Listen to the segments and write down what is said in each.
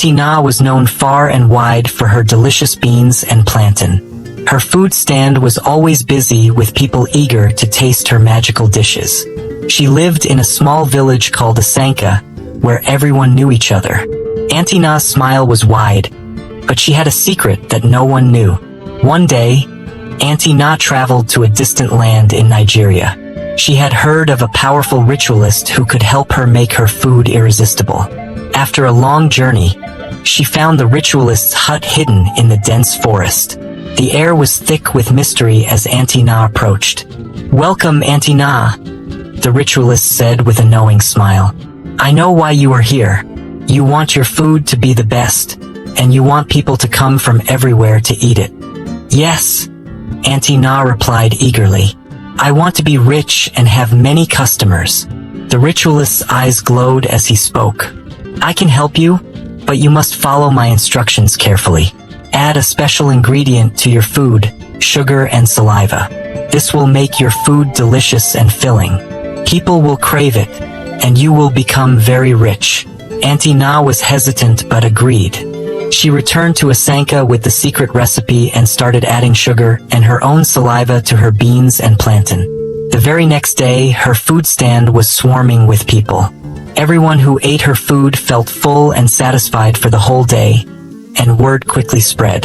Aunty Naa was known far and wide for her delicious beans and plantain. Her food stand was always busy with people eager to taste her magical dishes. She lived in a small village called Asanka, where everyone knew each other. Aunty Naa's smile was wide, but she had a secret that no one knew. One day, Aunty Naa traveled to a distant land in Nigeria. She had heard of a powerful ritualist who could help her make her food irresistible. After a long journey, she found the ritualist's hut hidden in the dense forest. The air was thick with mystery as Aunty Naa approached. "Welcome, Aunty Naa," the ritualist said with a knowing smile. "I know why you are here. You want your food to be the best, and you want people to come from everywhere to eat it." "Yes," Aunty Naa replied eagerly. "I want to be rich and have many customers." The ritualist's eyes glowed as he spoke. "I can help you, but you must follow my instructions carefully. Add a special ingredient to your food, sugar and saliva. This will make your food delicious and filling. People will crave it, and you will become very rich." Aunty Naa was hesitant but agreed. She returned to Asanka with the secret recipe and started adding sugar and her own saliva to her beans and plantain. The very next day, her food stand was swarming with people. Everyone who ate her food felt full and satisfied for the whole day, and word quickly spread.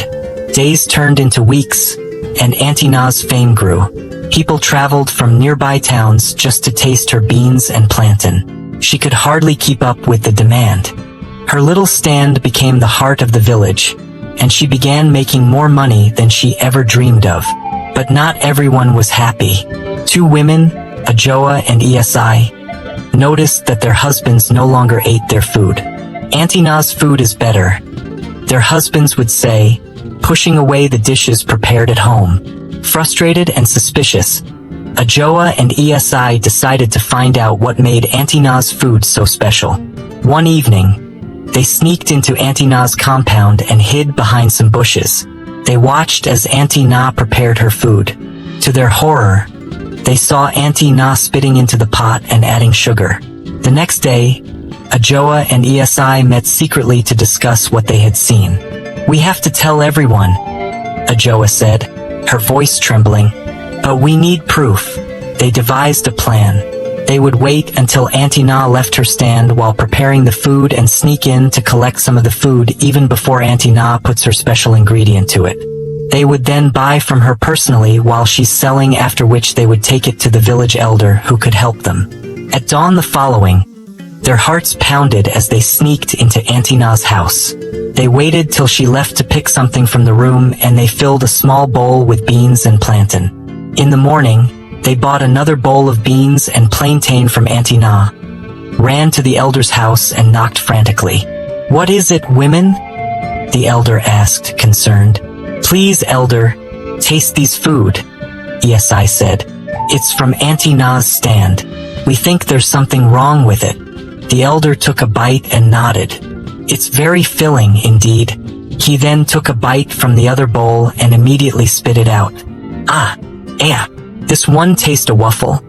Days turned into weeks, and Aunty Naa's fame grew. People traveled from nearby towns just to taste her beans and plantain. She could hardly keep up with the demand. Her little stand became the heart of the village, and she began making more money than she ever dreamed of. But not everyone was happy. Two women, Ajoa and Esi, noticed that their husbands no longer ate their food. "Aunty Naa's food is better," their husbands would say, pushing away the dishes prepared at home. Frustrated and suspicious, Ajoa and Esi decided to find out what made Aunty Naa's food so special. One evening, they sneaked into Aunty Naa's compound and hid behind some bushes. They watched as Aunty Naa prepared her food. To their horror, they saw Aunty Naa spitting into the pot and adding sugar. The next day, Ajoa and Esi met secretly to discuss what they had seen. "We have to tell everyone," Ajoa said, her voice trembling. "But we need proof." They devised a plan. They would wait until Aunty Naa left her stand while preparing the food and sneak in to collect some of the food even before Aunty Naa puts her special ingredient to it. They would then buy from her personally while she's selling, after which they would take it to the village elder who could help them. At dawn the following, their hearts pounded as they sneaked into Aunty Naa's house. They waited till she left to pick something from the room, and they filled a small bowl with beans and plantain. In the morning, they bought another bowl of beans and plantain from Aunty Naa, ran to the elder's house and knocked frantically. "What is it, women?" the elder asked, concerned. "Please, elder, taste these food," Esi said. "It's from Aunty Naa's stand. We think there's something wrong with it." The elder took a bite and nodded. "It's very filling indeed." He then took a bite from the other bowl and immediately spit it out. This one tastes a waffle.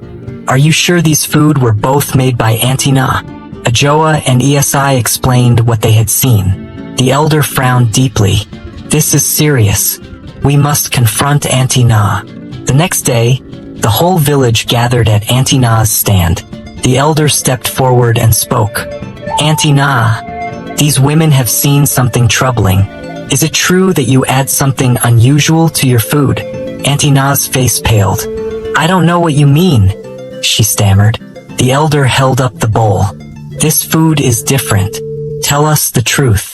Are you sure these food were both made by Aunty Naa?" Ajoa and Esi explained what they had seen. The elder frowned deeply. "This is serious. We must confront Aunty Naa." The next day, the whole village gathered at Aunty Naa's stand. The elder stepped forward and spoke. "Aunty Naa, these women have seen something troubling. Is it true that you add something unusual to your food?" Aunty Naa's face paled. "I don't know what you mean," she stammered. The elder held up the bowl. "This food is different. Tell us the truth."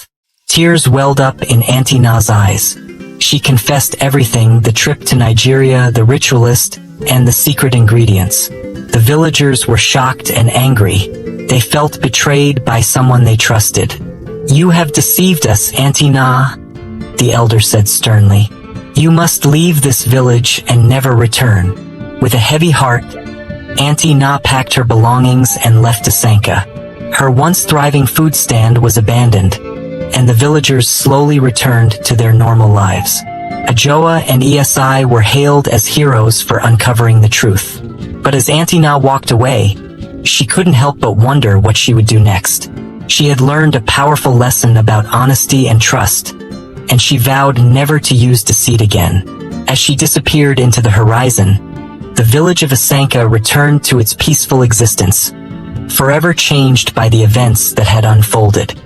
Tears welled up in Aunty Naa's eyes. She confessed everything: the trip to Nigeria, the ritualist, and the secret ingredients. The villagers were shocked and angry. They felt betrayed by someone they trusted. "You have deceived us, Aunty Naa," the elder said sternly. "You must leave this village and never return." With a heavy heart, Aunty Naa packed her belongings and left Asanka. Her once thriving food stand was abandoned, and the villagers slowly returned to their normal lives. Ajoa and Esi were hailed as heroes for uncovering the truth. But as Aunty Naa walked away, she couldn't help but wonder what she would do next. She had learned a powerful lesson about honesty and trust, and she vowed never to use deceit again. As she disappeared into the horizon, the village of Asanka returned to its peaceful existence, forever changed by the events that had unfolded.